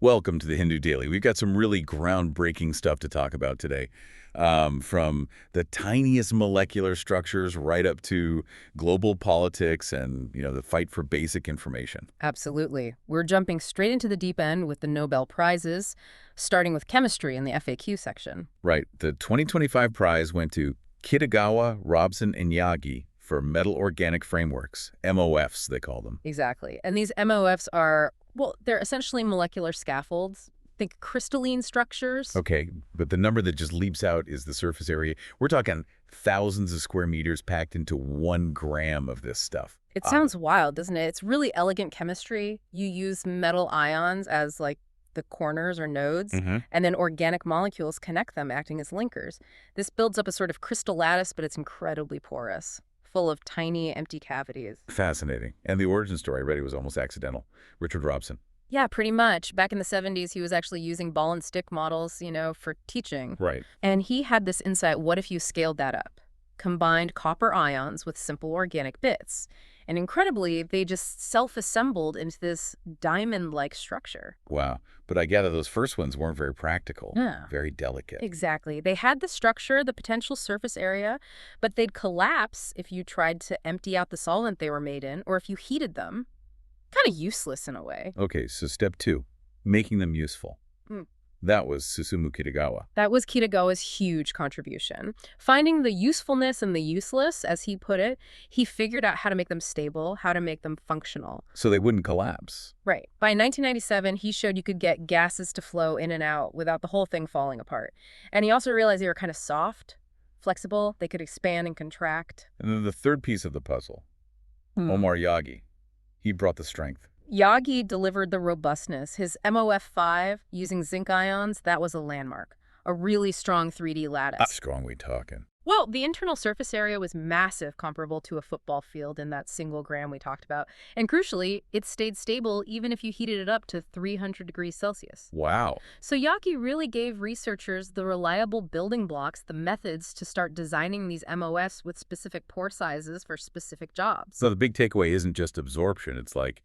Welcome to the Hindu Daily. We've got some really groundbreaking stuff to talk about today, from the tiniest molecular structures right up to global politics and, the fight for basic information. Absolutely. We're jumping straight into the deep end with the Nobel Prizes, starting with chemistry in the FAQ section. Right. The 2025 prize went to Kitagawa, Robson, and Yagi for metal organic frameworks, MOFs, they call them. Exactly. And these MOFs are, well, they're essentially molecular scaffolds. Think crystalline structures. Okay, but the number that just leaps out is the surface area. We're talking thousands of square meters packed into 1 gram of this stuff. It sounds wild, doesn't it? It's really elegant chemistry. You use metal ions as like the corners or nodes, and then organic molecules connect them, acting as linkers. This builds up a sort of crystal lattice, but it's incredibly porous, full of tiny, empty cavities. Fascinating. And the origin story I read, it was almost accidental. Richard Robson. Yeah, pretty much. Back in the 70s, he was actually using ball and stick models, for teaching. Right. And he had this insight, what if you scaled that up? Combined copper ions with simple organic bits. And incredibly, they just self-assembled into this diamond-like structure. Wow. But I gather those first ones weren't very practical. Yeah. Very delicate. Exactly. They had the structure, the potential surface area, but they'd collapse if you tried to empty out the solvent they were made in, or if you heated them. Kind of useless in a way. Okay, so step 2, making them useful. That was Susumu Kitagawa. That was Kitagawa's huge contribution. Finding the usefulness in the useless, as he put it, he figured out how to make them stable, how to make them functional. So they wouldn't collapse. Right. By 1997, he showed you could get gases to flow in and out without the whole thing falling apart. And he also realized they were kind of soft, flexible, they could expand and contract. And then the third piece of the puzzle, Omar Yagi. He brought the strength. Yagi delivered the robustness. His MOF5, using zinc ions, that was a landmark. A really strong 3D lattice. How strong we talking? Well, the internal surface area was massive, comparable to a football field in that single gram we talked about. And crucially, it stayed stable even if you heated it up to 300 degrees Celsius. Wow. So Yagi really gave researchers the reliable building blocks, the methods to start designing these MOS with specific pore sizes for specific jobs. So the big takeaway isn't just absorption. It's like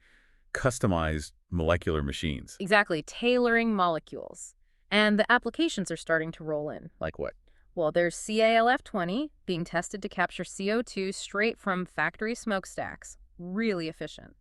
customized molecular machines. Exactly, tailoring molecules. And the applications are starting to roll in. Like what? Well, there's CALF-20 being tested to capture CO2 straight from factory smokestacks. Really efficient.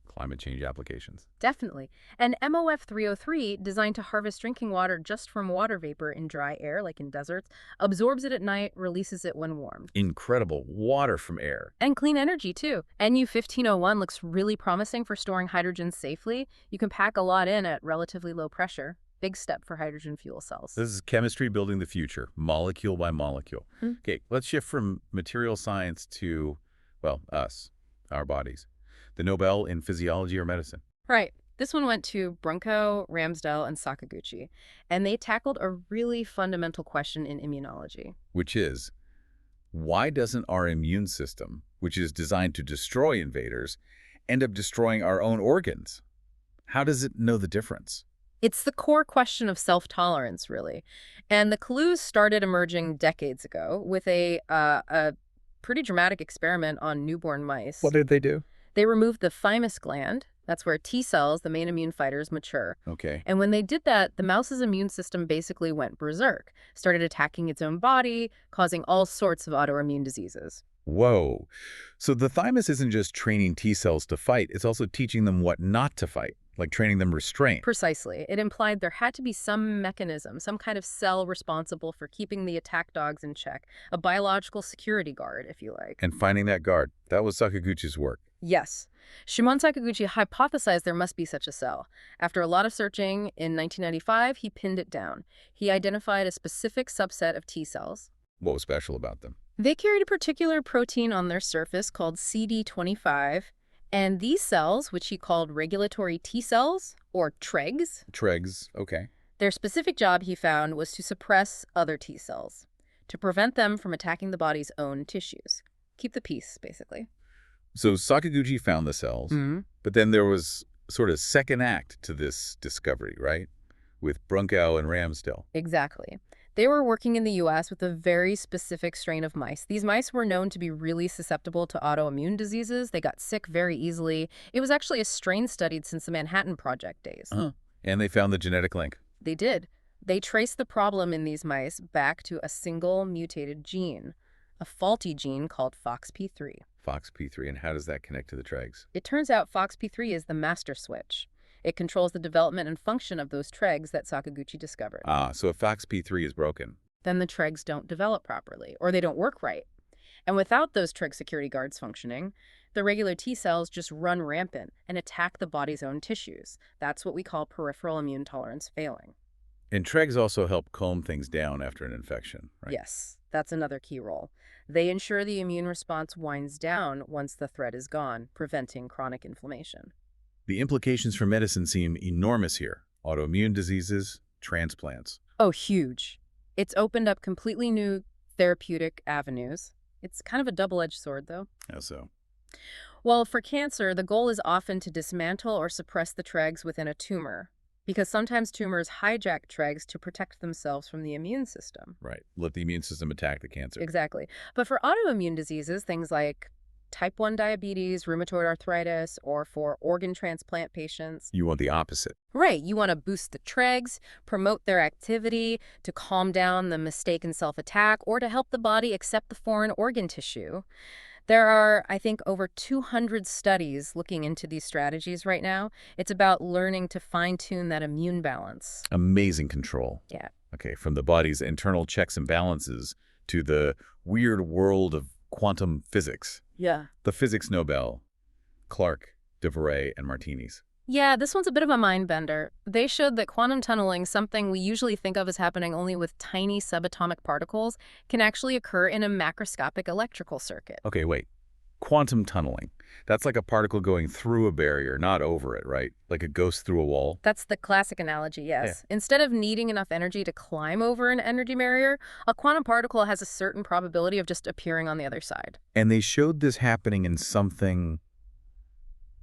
Climate change applications. Definitely. And MOF-303, designed to harvest drinking water just from water vapor in dry air, like in deserts, absorbs it at night, releases it when warmed. Incredible. Water from air. And clean energy, too. NU-1501 looks really promising for storing hydrogen safely. You can pack a lot in at relatively low pressure. Big step for hydrogen fuel cells. This is chemistry building the future, molecule by molecule. Okay, let's shift from material science to, well, us, our bodies. The Nobel in physiology or medicine. Right. This one went to Brunko, Ramsdell, and Sakaguchi. And they tackled a really fundamental question in immunology. Which is, why doesn't our immune system, which is designed to destroy invaders, end up destroying our own organs? How does it know the difference? It's the core question of self-tolerance, really. And the clues started emerging decades ago with a pretty dramatic experiment on newborn mice. What did they do? They removed the thymus gland. That's where T cells, the main immune fighters, mature. Okay. And when they did that, the mouse's immune system basically went berserk, started attacking its own body, causing all sorts of autoimmune diseases. Whoa. So the thymus isn't just training T cells to fight, it's also teaching them what not to fight, like training them restraint. Precisely. It implied there had to be some mechanism, some kind of cell responsible for keeping the attack dogs in check, a biological security guard, if you like. And finding that guard, that was Sakaguchi's work. Yes. Shimon Sakaguchi hypothesized there must be such a cell. After a lot of searching, in 1995, he pinned it down. He identified a specific subset of T cells. What was special about them? They carried a particular protein on their surface called CD25, and these cells, which he called regulatory T cells, or TREGs, Okay. their specific job, he found, was to suppress other T cells, to prevent them from attacking the body's own tissues. Keep the peace, basically. So Sakaguchi found the cells, but then there was sort of second act to this discovery, right? With Brunko and Ramsdell. Exactly. They were working in the U.S. with a very specific strain of mice. These mice were known to be really susceptible to autoimmune diseases. They got sick very easily. It was actually a strain studied since the Manhattan Project days. And they found the genetic link. They did. They traced the problem in these mice back to a single mutated gene, a faulty gene called FOXP3. FOXP3, and how does that connect to the tregs? It turns out FOXP3 is the master switch. It controls the development and function of those tregs that Sakaguchi discovered. Ah, so if FOXP3 is broken, then the tregs don't develop properly, or they don't work right. And without those treg security guards functioning, the regular T cells just run rampant and attack the body's own tissues. That's what we call peripheral immune tolerance failing. and tregs also help calm things down after an infection, right? Yes, that's another key role. They ensure the immune response winds down once the threat is gone, preventing chronic inflammation. The implications for medicine seem enormous here. Autoimmune diseases, transplants. Oh, huge. It's opened up completely new therapeutic avenues. It's kind of a double-edged sword, though. How so? Well, for cancer, the goal is often to dismantle or suppress the tregs within a tumor, because sometimes tumors hijack tregs to protect themselves from the immune system. Right. Let the immune system attack the cancer. Exactly. But for autoimmune diseases, things like type 1 diabetes, rheumatoid arthritis, or for organ transplant patients. You want the opposite. Right. You want to boost the tregs, promote their activity, to calm down the mistaken self-attack, or to help the body accept the foreign organ tissue. There are, I think, over 200 studies looking into these strategies right now. It's about learning to fine-tune that immune balance. Amazing control. Yeah. Okay, from the body's internal checks and balances to the weird world of quantum physics. Yeah. The physics Nobel, Clark, Devore, and Martinis. Yeah, this one's a bit of a mind bender. They showed that quantum tunneling, something we usually think of as happening only with tiny subatomic particles, can actually occur in a macroscopic electrical circuit. Okay, wait. Quantum tunneling. That's like a particle going through a barrier, not over it, right? Like a ghost through a wall. That's the classic analogy, yes. Yeah. Instead of needing enough energy to climb over an energy barrier, a quantum particle has a certain probability of just appearing on the other side. And they showed this happening in something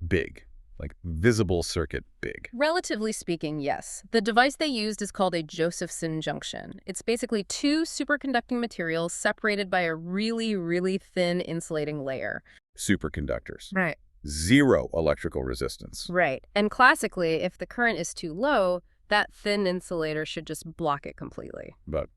big. Like visible circuit big. Relatively speaking, yes. The device they used is called a Josephson junction. It's basically two superconducting materials separated by a really, really thin insulating layer. Superconductors. Right. Zero electrical resistance. Right. And classically, if the current is too low, that thin insulator should just block it completely. But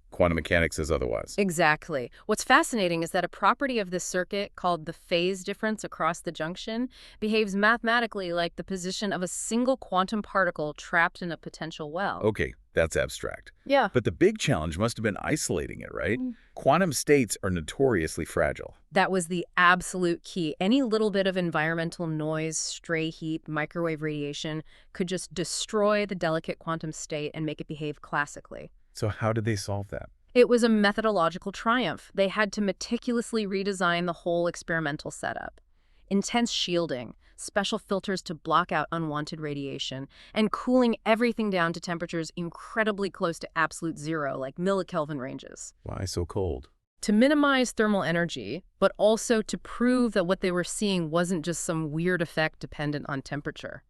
quantum mechanics says otherwise. Exactly. What's fascinating is that a property of this circuit, called the phase difference across the junction, behaves mathematically like the position of a single quantum particle trapped in a potential well. Okay, that's abstract. Yeah. But the big challenge must have been isolating it, right? Quantum states are notoriously fragile. That was the absolute key. Any little bit of environmental noise, stray heat, microwave radiation could just destroy the delicate quantum state and make it behave classically. So how did they solve that? It was a methodological triumph. They had to meticulously redesign the whole experimental setup. Intense shielding, special filters to block out unwanted radiation, and cooling everything down to temperatures incredibly close to absolute zero, like millikelvin ranges. Why so cold? To minimize thermal energy, but also to prove that what they were seeing wasn't just some weird effect dependent on temperature.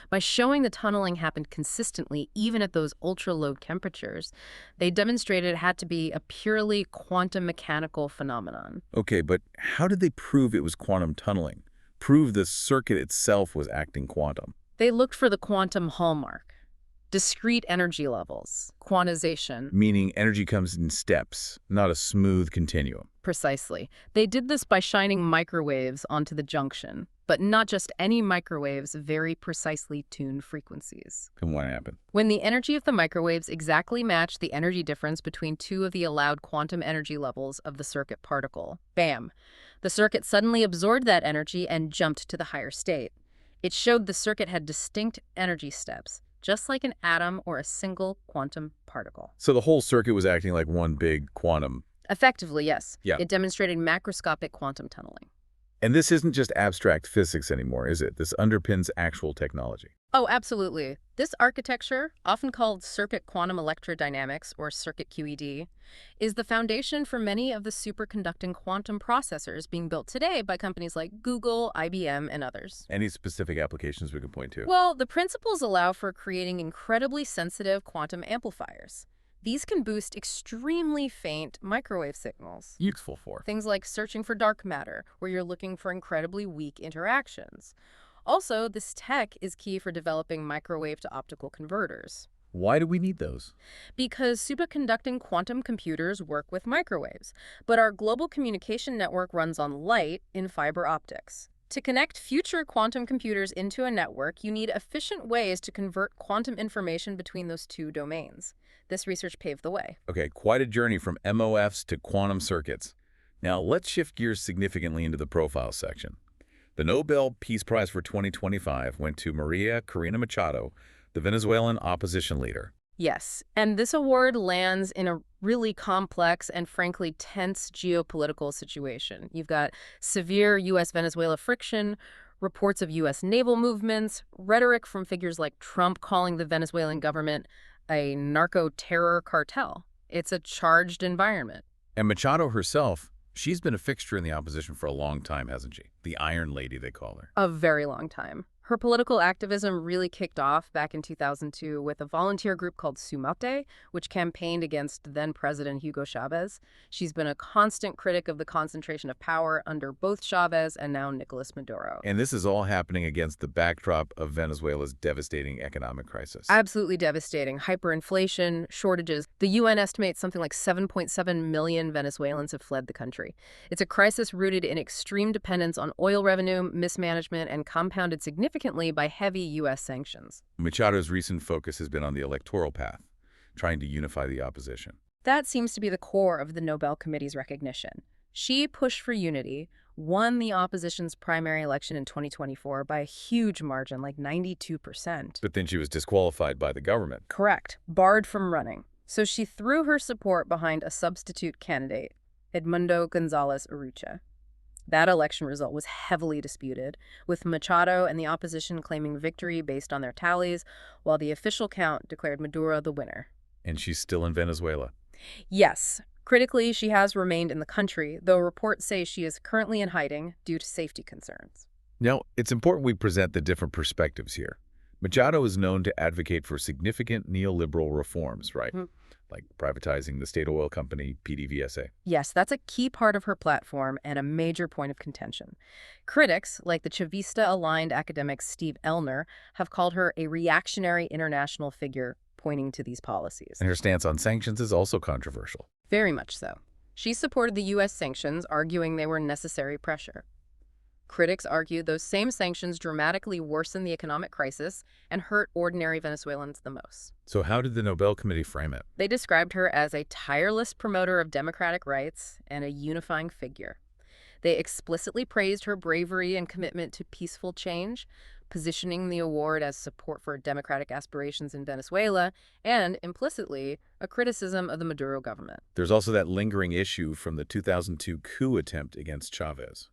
By showing the tunneling happened consistently, even at those ultra-low temperatures, they demonstrated it had to be a purely quantum mechanical phenomenon. Okay, but how did they prove it was quantum tunneling? Prove the circuit itself was acting quantum? They looked for the quantum hallmark. Discrete energy levels, quantization. Meaning energy comes in steps, not a smooth continuum. Precisely. They did this by shining microwaves onto the junction, but not just any microwaves, very precisely tuned frequencies. And what happened? When the energy of the microwaves exactly matched the energy difference between two of the allowed quantum energy levels of the circuit particle, bam, the circuit suddenly absorbed that energy and jumped to the higher state. It showed the circuit had distinct energy steps, just like an atom or a single quantum particle. So the whole circuit was acting like one big quantum. Effectively, yes. Yeah. It demonstrated macroscopic quantum tunneling. And this isn't just abstract physics anymore, is it? This underpins actual technology. Oh, absolutely. This architecture, often called circuit quantum electrodynamics, or circuit QED, is the foundation for many of the superconducting quantum processors being built today by companies like Google, IBM, and others. Any specific applications we can point to? Well, the principles allow for creating incredibly sensitive quantum amplifiers. These can boost extremely faint microwave signals. Useful for? Things like searching for dark matter, where you're looking for incredibly weak interactions. Also, this tech is key for developing microwave to optical converters. Why do we need those? Because superconducting quantum computers work with microwaves, but our global communication network runs on light in fiber optics. To connect future quantum computers into a network, you need efficient ways to convert quantum information between those two domains. This research paved the way. Okay, quite a journey from MOFs to quantum circuits. Now, let's shift gears significantly into the profile section. The Nobel Peace Prize for 2025 went to Maria Corina Machado, the Venezuelan opposition leader. Yes, and this award lands in a really complex and frankly tense geopolitical situation. You've got severe U.S.-Venezuela friction, reports of U.S. naval movements, rhetoric from figures like Trump calling the Venezuelan government a narco-terror cartel. It's a charged environment. And Machado herself, she's been a fixture in the opposition for a long time, hasn't she? The Iron Lady, they call her. A very long time. Her political activism really kicked off back in 2002 with a volunteer group called Sumate, which campaigned against then-President Hugo Chavez. She's been a constant critic of the concentration of power under both Chavez and now Nicolas Maduro. And this is all happening against the backdrop of Venezuela's devastating economic crisis. Absolutely devastating. Hyperinflation, shortages. The UN estimates something like 7.7 million Venezuelans have fled the country. It's a crisis rooted in extreme dependence on oil revenue, mismanagement, and compounded significantly by heavy U.S. sanctions. Machado's recent focus has been on the electoral path, trying to unify the opposition. That seems to be the core of the Nobel Committee's recognition. She pushed for unity, won the opposition's primary election in 2024 by a huge margin, like 92%. But then she was disqualified by the government. Correct. Barred from running. So she threw her support behind a substitute candidate, Edmundo González Urrutia. That election result was heavily disputed, with Machado and the opposition claiming victory based on their tallies, while the official count declared Maduro the winner. And she's still in Venezuela. Yes. Critically, she has remained in the country, though reports say she is currently in hiding due to safety concerns. Now, it's important we present the different perspectives here. Machado is known to advocate for significant neoliberal reforms, right? Like privatizing the state oil company, PDVSA. Yes, that's a key part of her platform and a major point of contention. Critics, like the Chavista-aligned academic Steve Elner, have called her a reactionary international figure, pointing to these policies. And her stance on sanctions is also controversial. Very much so. She supported the U.S. sanctions, arguing they were necessary pressure. Critics argued those same sanctions dramatically worsened the economic crisis and hurt ordinary Venezuelans the most. So how did the Nobel Committee frame it? They described her as a tireless promoter of democratic rights and a unifying figure. They explicitly praised her bravery and commitment to peaceful change, positioning the award as support for democratic aspirations in Venezuela and, implicitly, a criticism of the Maduro government. There's also that lingering issue from the 2002 coup attempt against Chavez.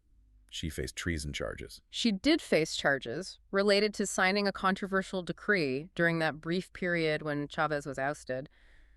She faced treason charges. She did face charges related to signing a controversial decree during that brief period when Chavez was ousted.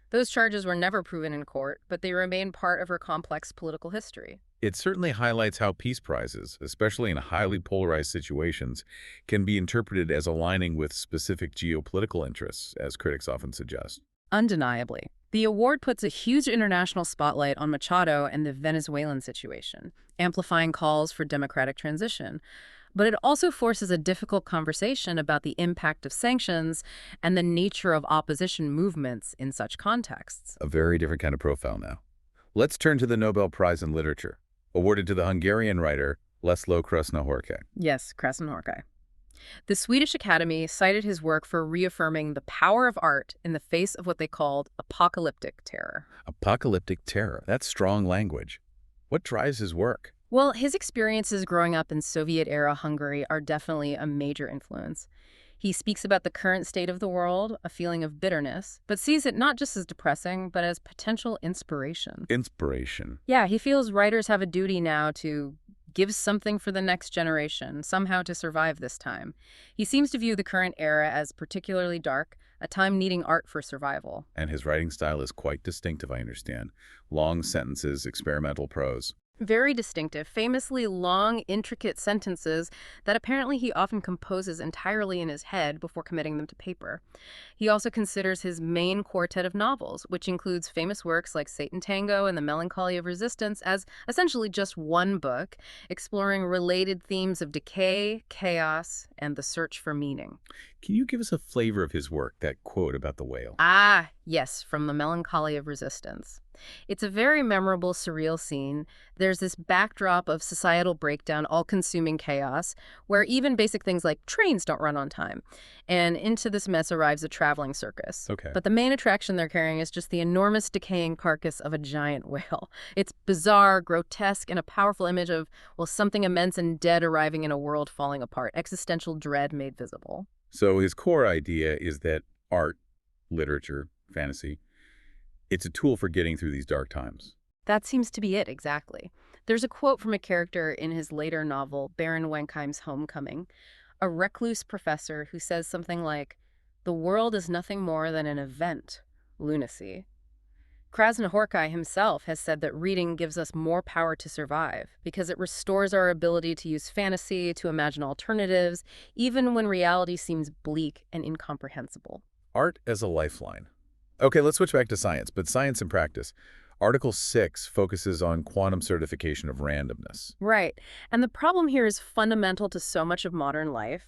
Those charges were never proven in court, but they remain part of her complex political history. It certainly highlights how peace prizes, especially in highly polarized situations, can be interpreted as aligning with specific geopolitical interests, as critics often suggest. Undeniably. The award puts a huge international spotlight on Machado and the Venezuelan situation, amplifying calls for democratic transition. But it also forces a difficult conversation about the impact of sanctions and the nature of opposition movements in such contexts. A very different kind of profile now. Let's turn to the Nobel Prize in Literature, awarded to the Hungarian writer Laszlo Krasznahorkai. Yes, Krasznahorkai. The Swedish Academy cited his work for reaffirming the power of art in the face of what they called apocalyptic terror. Apocalyptic terror. That's strong language. What drives his work? Well, his experiences growing up in Soviet-era Hungary are definitely a major influence. He speaks about the current state of the world, a feeling of bitterness, but sees it not just as depressing, but as potential inspiration. Inspiration. Yeah, he feels writers have a duty now to give something for the next generation, somehow to survive this time. He seems to view the current era as particularly dark, a time needing art for survival. And his writing style is quite distinctive, I understand. Long sentences, experimental prose. Very distinctive, famously long, intricate sentences that apparently he often composes entirely in his head before committing them to paper. He also considers his main quartet of novels, which includes famous works like Satan Tango and The Melancholy of Resistance, as essentially just one book, exploring related themes of decay, chaos, and the search for meaning. Can you give us a flavor of his work, that quote about the whale? Ah, yes, from The Melancholy of Resistance. It's a very memorable, surreal scene. There's this backdrop of societal breakdown, all-consuming chaos, where even basic things like trains don't run on time. And into this mess arrives a traveling circus. Okay. But the main attraction they're carrying is just the enormous decaying carcass of a giant whale. It's bizarre, grotesque, and a powerful image of, well, something immense and dead arriving in a world falling apart. Existential dread made visible. So his core idea is that art, literature, fantasy, it's a tool for getting through these dark times. That seems to be it, exactly. There's a quote from a character in his later novel, Baron Wenkheim's Homecoming, a recluse professor who says something like, "The world is nothing more than an event, lunacy." Krasznahorkai himself has said that reading gives us more power to survive because it restores our ability to use fantasy, to imagine alternatives, even when reality seems bleak and incomprehensible. Art as a lifeline. Okay, let's switch back to science, but science in practice. Article 6 focuses on quantum certification of randomness. Right. And the problem here is fundamental to so much of modern life.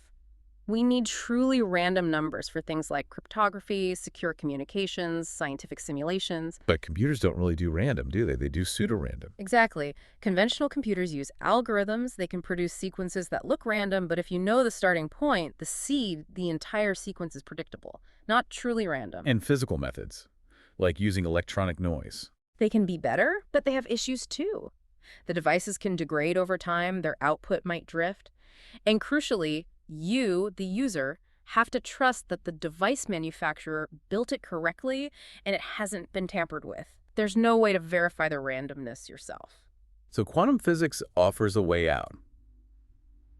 We need truly random numbers for things like cryptography, secure communications, scientific simulations. But computers don't really do random, do they? They do pseudorandom. Exactly. Conventional computers use algorithms. They can produce sequences that look random, but if you know the starting point, the seed, the entire sequence is predictable, not truly random. And physical methods, like using electronic noise. They can be better, but they have issues too. The devices can degrade over time, their output might drift. And crucially, you, the user, have to trust that the device manufacturer built it correctly and it hasn't been tampered with. There's no way to verify the randomness yourself. So quantum physics offers a way out,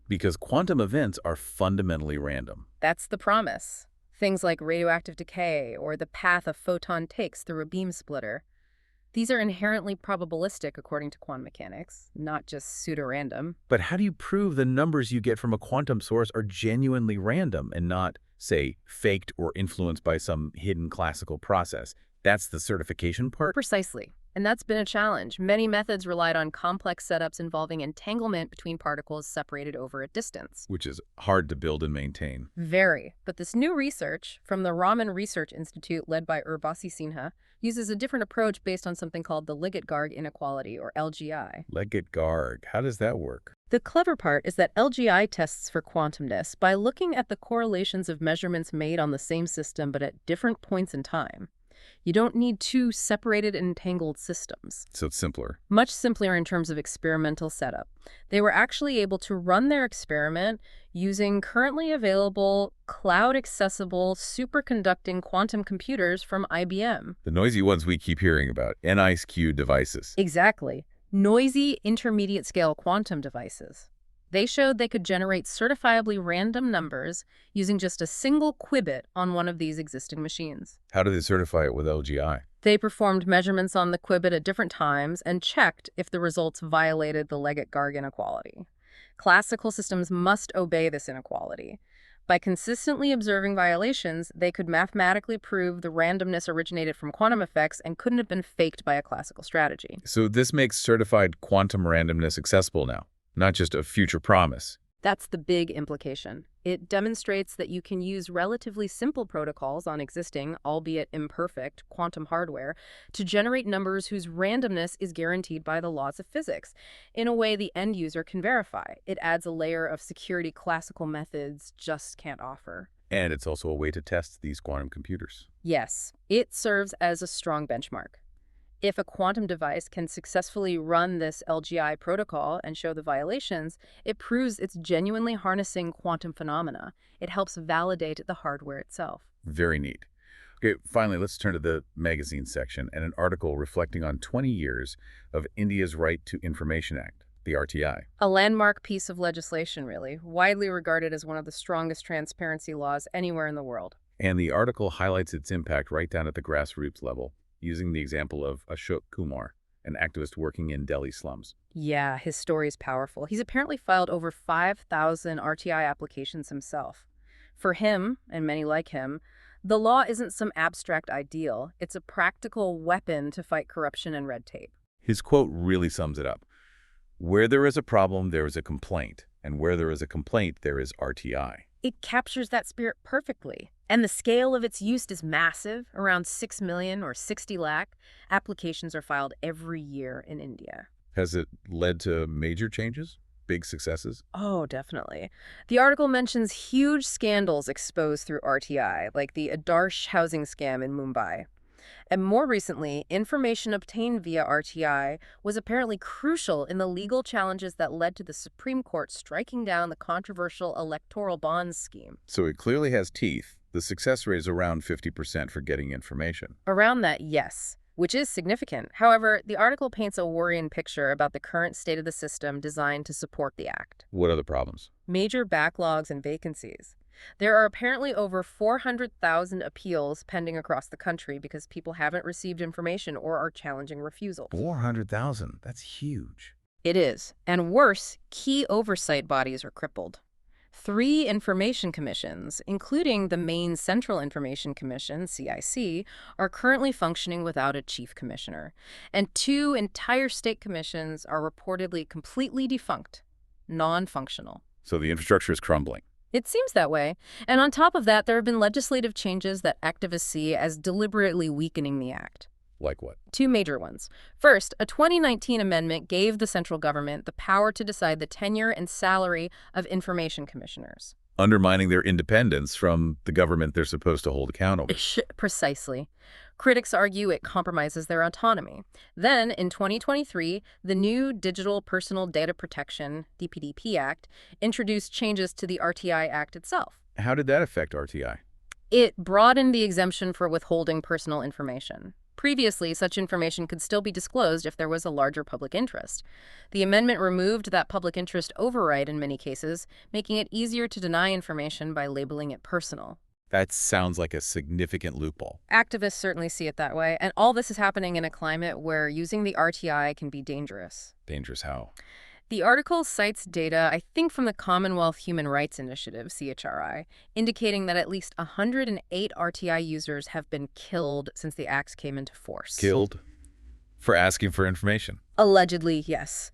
because quantum events are fundamentally random. That's the promise. Things like radioactive decay or the path a photon takes through a beam splitter. These are inherently probabilistic according to quantum mechanics, not just pseudorandom. But how do you prove the numbers you get from a quantum source are genuinely random and not, say, faked or influenced by some hidden classical process? That's the certification part? Precisely. And that's been a challenge. Many methods relied on complex setups involving entanglement between particles separated over a distance. Which is hard to build and maintain. Very. But this new research from the Raman Research Institute led by Urbasi Sinha uses a different approach based on something called the Liggett-Garg inequality, or LGI. Liggett-Garg. How does that work? The clever part is that LGI tests for quantumness by looking at the correlations of measurements made on the same system but at different points in time. You don't need two separated and entangled systems. So it's simpler. Much simpler in terms of experimental setup. They were actually able to run their experiment using currently available, cloud-accessible, superconducting quantum computers from IBM. The noisy ones we keep hearing about, NISQ devices. Exactly. Noisy, intermediate-scale quantum devices. They showed they could generate certifiably random numbers using just a single qubit on one of these existing machines. How do they certify it with LGI? They performed measurements on the qubit at different times and checked if the results violated the Liggett-Garg inequality. Classical systems must obey this inequality. By consistently observing violations, they could mathematically prove the randomness originated from quantum effects and couldn't have been faked by a classical strategy. So this makes certified quantum randomness accessible now, not just a future promise. That's the big implication. It demonstrates that you can use relatively simple protocols on existing, albeit imperfect, quantum hardware to generate numbers whose randomness is guaranteed by the laws of physics in a way the end user can verify. It adds a layer of security classical methods just can't offer. And it's also a way to test these quantum computers. Yes, it serves as a strong benchmark. If a quantum device can successfully run this LGI protocol and show the violations, it proves it's genuinely harnessing quantum phenomena. It helps validate the hardware itself. Very neat. Okay, finally, let's turn to the magazine section and an article reflecting on 20 years of India's Right to Information Act, the RTI. A landmark piece of legislation, really, widely regarded as one of the strongest transparency laws anywhere in the world. And the article highlights its impact right down at the grassroots level, using the example of Ashok Kumar, an activist working in Delhi slums. Yeah, his story is powerful. He's apparently filed over 5,000 RTI applications himself. For him, and many like him, the law isn't some abstract ideal. It's a practical weapon to fight corruption and red tape. His quote really sums it up. Where there is a problem, there is a complaint. And where there is a complaint, there is RTI. It captures that spirit perfectly. And the scale of its use is massive. Around 6 million or 60 lakh applications are filed every year in India. Has it led to major changes? Big successes? Oh, definitely. The article mentions huge scandals exposed through RTI, like the Adarsh housing scam in Mumbai. And more recently, information obtained via RTI was apparently crucial in the legal challenges that led to the Supreme Court striking down the controversial electoral bonds scheme. So it clearly has teeth. The success rate is around 50% for getting information. Around that, yes, which is significant. However, the article paints a worrying picture about the current state of the system designed to support the act. What are the problems? Major backlogs and vacancies. There are apparently over 400,000 appeals pending across the country because people haven't received information or are challenging refusals. 400,000. That's huge. It is. And worse, key oversight bodies are crippled. 3 information commissions, including the main Central Information Commission, CIC, are currently functioning without a chief commissioner. And 2 entire state commissions are reportedly completely defunct, non-functional. So the infrastructure is crumbling. It seems that way. And on top of that, there have been legislative changes that activists see as deliberately weakening the act. Like what? 2 major ones. First, a 2019 amendment gave the central government the power to decide the tenure and salary of information commissioners. Undermining their independence from the government they're supposed to hold accountable. Precisely. Critics argue it compromises their autonomy. Then, in 2023, the new Digital Personal Data Protection, DPDP Act, introduced changes to the RTI Act itself. How did that affect RTI? It broadened the exemption for withholding personal information. Previously, such information could still be disclosed if there was a larger public interest. The amendment removed that public interest override in many cases, making it easier to deny information by labeling it personal. That sounds like a significant loophole. Activists certainly see it that way, and all this is happening in a climate where using the RTI can be dangerous. Dangerous how? The article cites data, I think from the Commonwealth Human Rights Initiative, CHRI, indicating that at least 108 RTI users have been killed since the acts came into force. Killed? For asking for information? Allegedly, yes.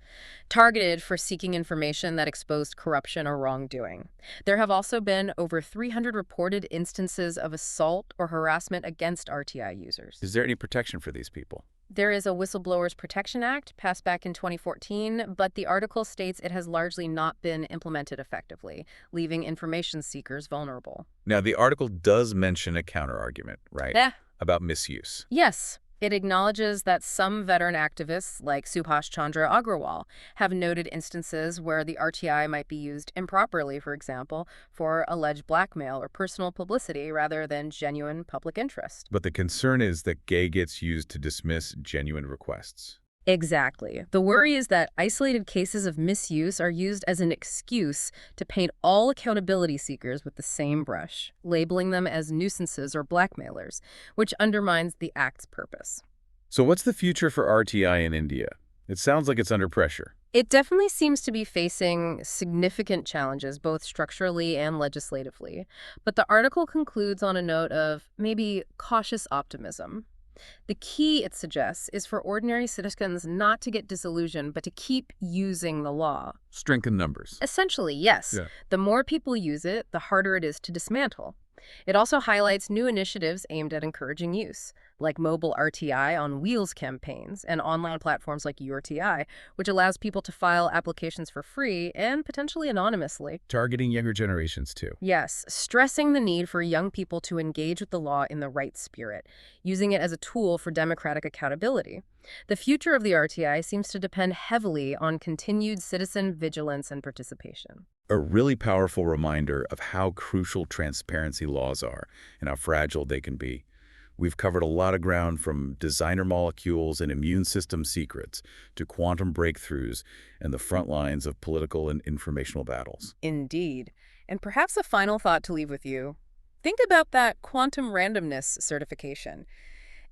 Targeted for seeking information that exposed corruption or wrongdoing. There have also been over 300 reported instances of assault or harassment against RTI users. Is there any protection for these people? There is a Whistleblowers Protection Act passed back in 2014, but the article states it has largely not been implemented effectively, leaving information seekers vulnerable. Now, the article does mention a counterargument, right? About misuse. Yes. It acknowledges that some veteran activists, like Subhash Chandra Agrawal, have noted instances where the RTI might be used improperly, for example, for alleged blackmail or personal publicity rather than genuine public interest. But the concern is that gay gets used to dismiss genuine requests. Exactly. The worry is that isolated cases of misuse are used as an excuse to paint all accountability seekers with the same brush, labeling them as nuisances or blackmailers, which undermines the act's purpose. So what's the future for RTI in India? It sounds like it's under pressure. It definitely seems to be facing significant challenges, both structurally and legislatively. But the article concludes on a note of maybe cautious optimism. The key, it suggests, is for ordinary citizens not to get disillusioned, but to keep using the law. Strengthen numbers. Essentially, yes. Yeah. The more people use it, the harder it is to dismantle. It also highlights new initiatives aimed at encouraging use, like mobile RTI on Wheels campaigns and online platforms like URTI, which allows people to file applications for free and potentially anonymously. Targeting younger generations, too. Yes, stressing the need for young people to engage with the law in the right spirit, using it as a tool for democratic accountability. The future of the RTI seems to depend heavily on continued citizen vigilance and participation. A really powerful reminder of how crucial transparency laws are and how fragile they can be. We've covered a lot of ground, from designer molecules and immune system secrets to quantum breakthroughs and the front lines of political and informational battles. Indeed. And perhaps a final thought to leave with you. Think about that quantum randomness certification.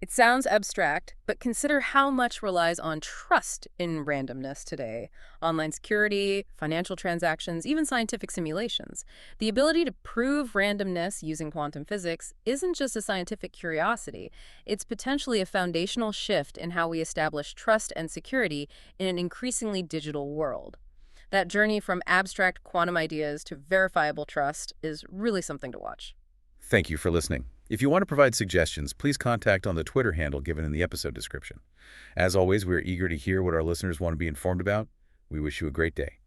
It sounds abstract, but consider how much relies on trust in randomness today. Online security, financial transactions, even scientific simulations. The ability to prove randomness using quantum physics isn't just a scientific curiosity, it's potentially a foundational shift in how we establish trust and security in an increasingly digital world. That journey from abstract quantum ideas to verifiable trust is really something to watch. Thank you for listening. If you want to provide suggestions, please contact on the Twitter handle given in the episode description. As always, we are eager to hear what our listeners want to be informed about. We wish you a great day.